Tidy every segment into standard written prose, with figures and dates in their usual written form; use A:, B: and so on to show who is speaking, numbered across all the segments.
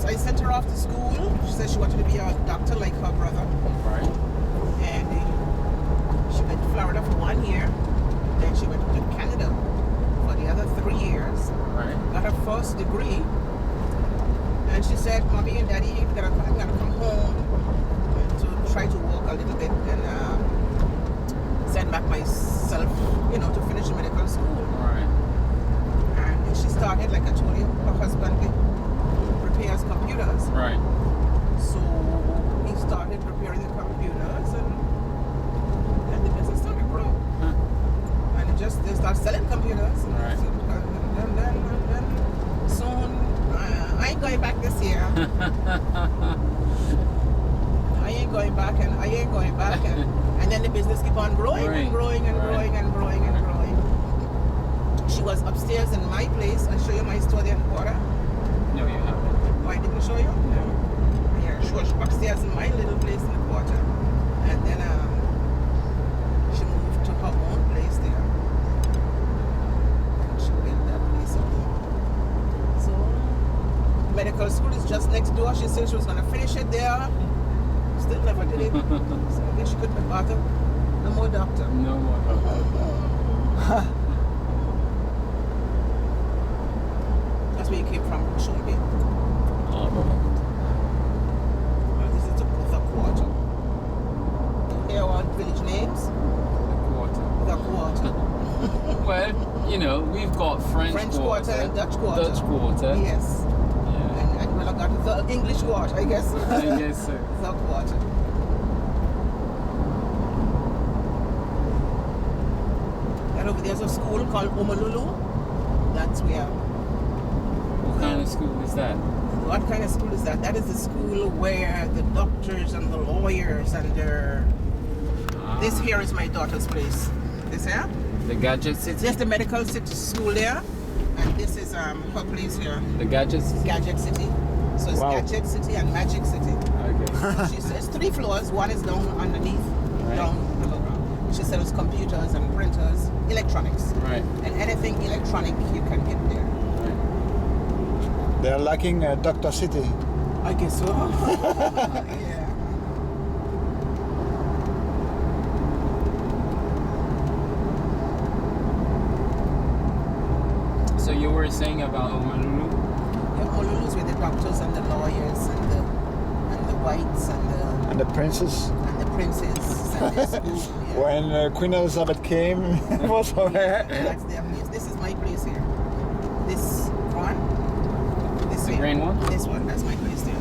A: I sent her off to school. She said she wanted to be a doctor like her brother.
B: Right.
A: And she went to Florida for 1 year. Then she went to Canada for the other 3 years.
B: Right.
A: Got her first degree. And she said, Mommy and Daddy, I'm gonna come home to try to work a little bit and send back myself, to finish medical school.
B: Right.
A: And she started, like I told you, her husband repairs computers.
B: Right.
A: So he started repairing the computers, and then the business started growing. And they started selling computers.
B: Right.
A: And then soon, I ain't going back this year. I ain't going back, and then the business keep on growing and growing and growing and growing and growing. She was upstairs in my place. I show you my study and quarter.
B: No, you haven't.
A: Oh, I didn't show you?
B: No.
A: Yeah, she was upstairs in my little place in the quarter, and then she moved to her own place there. And she built that place up there. So medical school is just next door. She said she was gonna finish it there. Still never did it. So I guess she couldn't be bothered. No more doctor.
B: No more doctor.
A: That's where you came from, Shumbi.
B: Oh.
A: Well, this is the quarter. You hear what village names? The quarter.
B: Well, we've got French
A: quarter and Dutch quarter.
B: Dutch quarter.
A: Yes.
B: Yeah.
A: And I got the English quarter, I guess.
B: I guess so.
A: The quarter. And over there's a school called Omalulu. That's where.
B: What kind of school is that?
A: What kind of school is that? That is the school where the doctors and the lawyers and their... This here is my daughter's place. This here?
B: The Gadget City?
A: There's the medical city school there. And this is her place here.
B: The Gadget City?
A: Gadget City. So it's Gadget City and Magic City.
B: Okay.
A: She says 3 floors. One is down underneath.
B: Right.
A: Down below. She sells computers and printers, electronics.
B: Right.
A: And anything electronic you can get there.
B: Right.
C: They're lacking Dr. City.
A: I guess so. Yeah.
B: So you were saying about Omalulu?
A: Yeah, Omalulu is with the doctors and the lawyers and the whites
C: And the princess.
A: and the princes and the school. Yeah.
C: When Queen Elizabeth came, it was over there.
A: That's their place. This is my place here. This one. This
B: The
A: here.
B: green one?
A: This one. That's my place there.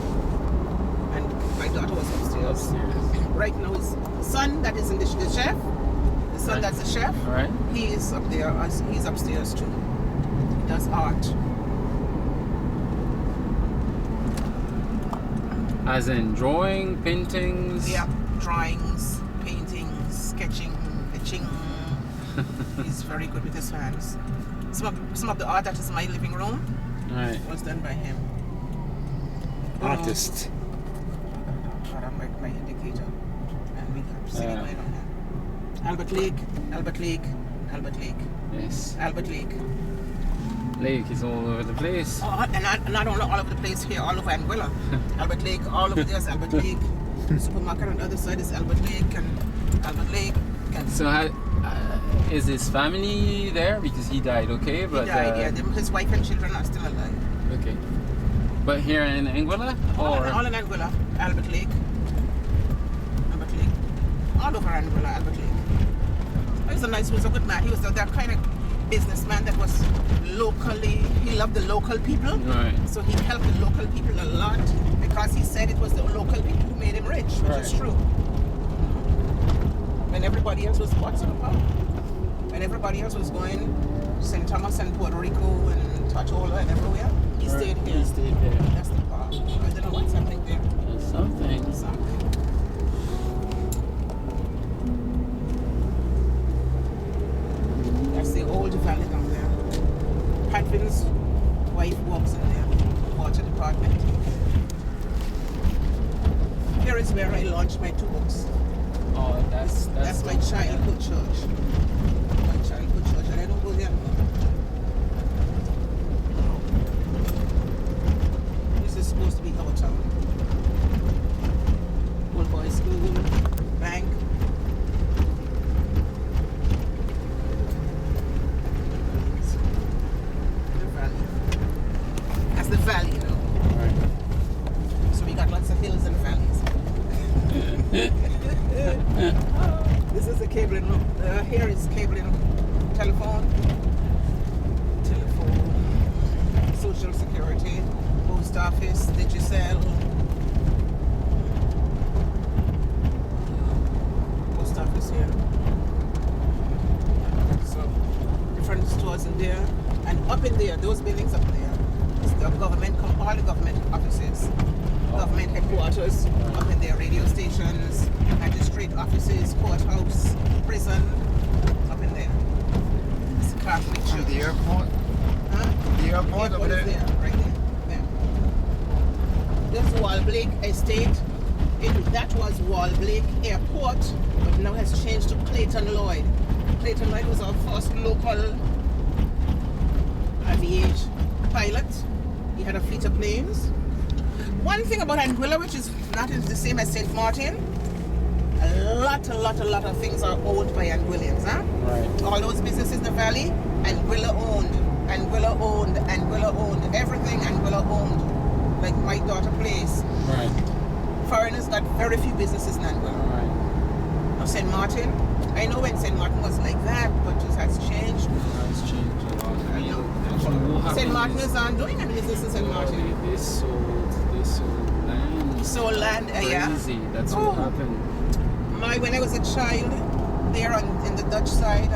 A: And my daughter was upstairs. Right now, his son that is in the chef. The son that's the chef.
B: Right.
A: He is up there. He's upstairs too. He does art.
B: As in drawing, paintings?
A: Yeah, drawings, paintings, sketching, etching. He's very good with his hands. Some of the art that is in my living room
B: Right.
A: was done by him.
C: Artist.
A: Got on my indicator. And we got sitting right on him. Albert Lake, Albert Lake, Albert Lake,
B: Yes.
A: Albert Lake.
B: Lake is all over the place.
A: Oh, and not only all over the place here, all over Anguilla. Albert Lake, all over there's Albert Lake. Supermarket on the other side is Albert Lake and Albert Lake. And
B: So is his family there? Because he died, okay? But,
A: he died, yeah. His wife and children are still alive.
B: Okay. But here in Anguilla?
A: All in Anguilla, Albert Lake. Albert Lake. All over Anguilla, Albert Lake. He was a good man. He was that kind of businessman that was locally, he loved the local people.
B: Right.
A: So he helped the local people a lot because he said it was the local people who made him rich, which is true. When everybody else was watching about, when everybody else was going St. Thomas and Puerto Rico and Tortola and everywhere, he stayed here.
B: He stayed there.
A: That's the part. I don't know what's happening there.
B: Something.
A: That's the old valley down there. Patvin's wife works in there, water department. Here is where I launched my 2 books.
B: Oh,
A: That's my childhood church. My childhood church, and I don't go there anymore. This is got lots of hills and valleys. This is the cabling. Here is cabling, telephone, social security, post office, Digicel, post office here. So different stores in there, and up in there, those buildings up there, is the government, all the government offices, government headquarters, up in there, radio stations, magistrate offices, courthouse, prison, up in there. It's a Catholic church.
C: And the airport?
A: Huh?
C: The airport over
A: is
C: there?
A: right there. This Wall Blake Estate, that was Wall Blake Airport, but now has changed to Clayton Lloyd. Clayton Lloyd was our first local aviation pilot. He had a fleet of planes. One thing about Anguilla, which is not the same as St. Martin, a lot of things are owned by Anguillians, huh?
B: Right.
A: All those businesses in the valley, Anguilla owned, everything Anguilla owned. Like my daughter place.
B: Right.
A: Foreigners got very few businesses in Anguilla.
B: Right.
A: Now St. Martin, I know when St. Martin was like that, but it has changed.
B: It's changed a lot.
A: I know.
B: Actually, what happened
A: St. Martin
B: is-
A: is on doing a business in St. Martin.
B: They sold land.
A: So land, yeah.
B: Crazy. That's
A: Oh.
B: what happened.
A: When I was a child, there in the Dutch side,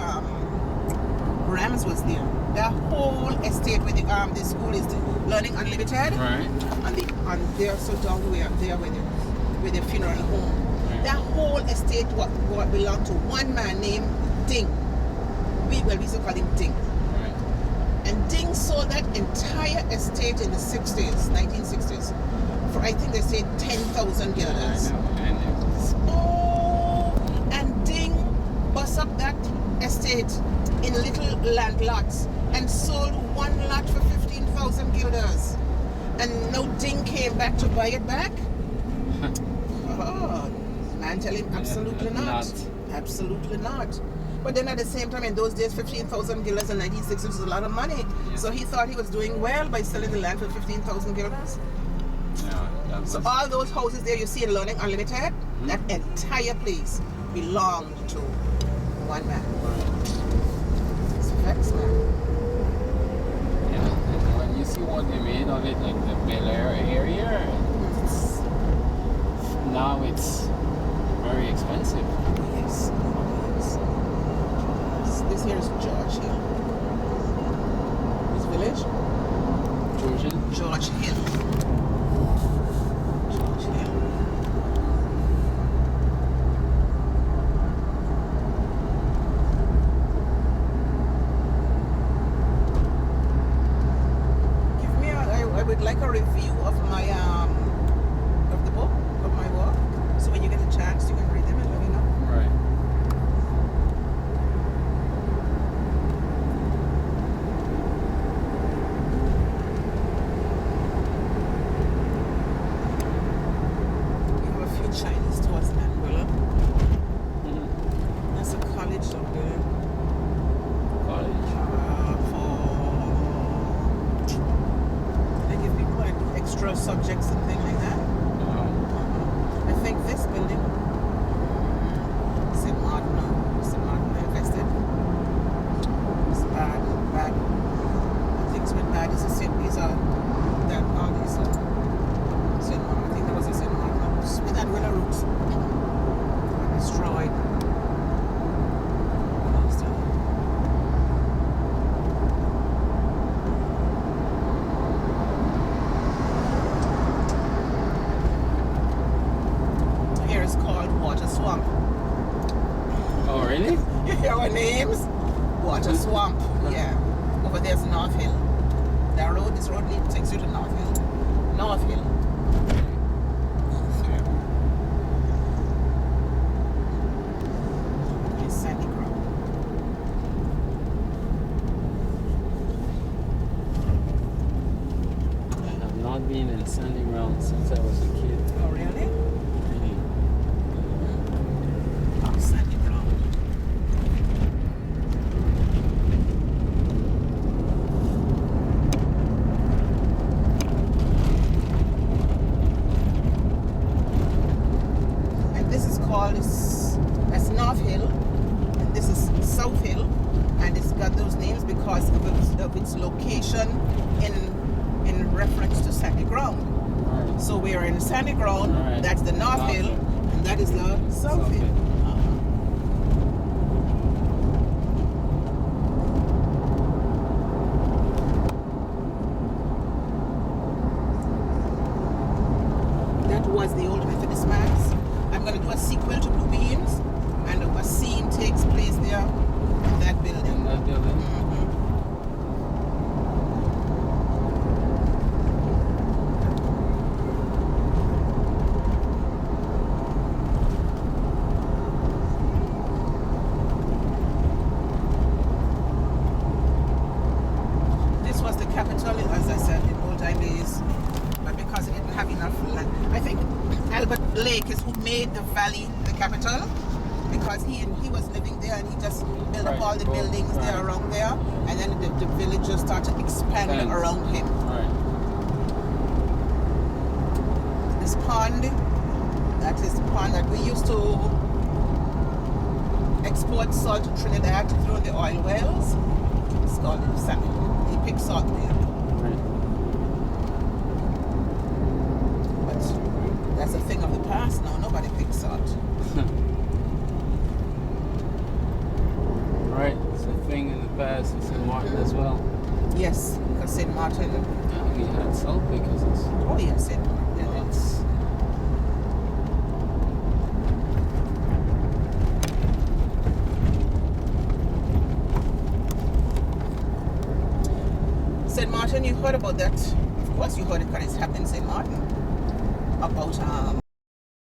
A: Rams was there. The whole estate where the school is, Learning Unlimited,
B: Right.
A: and there, so down where the funeral home.
B: Right.
A: That whole estate what belonged to one man named Ding. We used to call him Ding.
B: Right.
A: And Ding sold that entire estate in the 1960s, for I think they said 10,000
B: Yeah,
A: guilders.
B: I know. And it was
A: Oh, and Ding bust up that estate in little land lots and sold one lot for 15,000 guilders. And now Ding came back to buy it back. Oh, man, tell him absolutely not. Absolutely not. But then at the same time, in those days, 15,000 guilders in 1960 was a lot of money.
B: Yeah.
A: So he thought he was doing well by selling the land for 15,000 guilders.
B: yeah, that was,
A: So all those houses there you see in Learning Unlimited, that entire place belonged to one man. It's facts, man.
B: yeah. And when you see what they made of it, like the Bel Air area, now it's very expensive.
A: Yes. This here is George Hill. This village?
B: Georgian.
A: George Hill. George Hill. Give me I would like a review of my of the book, of my work. So when you get a chance you can read them and let me know.
B: Right.
A: We have a few Chinese stores in Anguilla.
B: Mm-hmm.
A: There's a college up there
B: College.
A: they give people like extra subjects and things like that. I think this building, St. Martin invested. It's bad. I think it's been bad. It's a St. Pisa that all these St. Martin. I think there was a St. Martin with that willow roots destroyed. Here is called Water Swamp.
B: Oh, really?
A: You hear our names? Water Swamp. Yeah. Over there's North Hill. This road takes you to North Hill. North Hill. It's sandy ground.
B: I have not been in sandy ground since I was a kid.
A: Oh, really?
B: Really.
A: Oh, sandy ground. So we're in sandy ground.
B: Alright.
A: That's the North
B: North
A: Hill,
B: Hill.
A: and that is the South
B: South
A: Hill.
B: Hill.
A: That was the old Methodist Mass. I'm going to do a sequel to Blue Beans, and a scene takes place there in that building.
B: In that building.
A: Mhm. This was the capital, as I said, in old time days, but because it didn't have enough land. I think Albert Lake is who made the valley the capital, because he was living there and he just built up
B: Right.
A: all the buildings there
B: Right.
A: around there, and then the village just started to expand
B: Expand.
A: around him.
B: Alright.
A: This pond, that is the pond that we used to export salt to Trinidad through the oil wells. It's called the salmon. He picks salt there.
B: Right.
A: But that's a thing of the past now. Nobody picks salt.
B: Right. It's a thing in the past in St. Martin as well.
A: Yes, because St. Martin.
B: Yeah, we had salt pickers.
A: Oh yes, St. Martin.
B: Lots.
A: St. Martin, you heard about that? Of course, you heard it because it's happened in St. Martin. About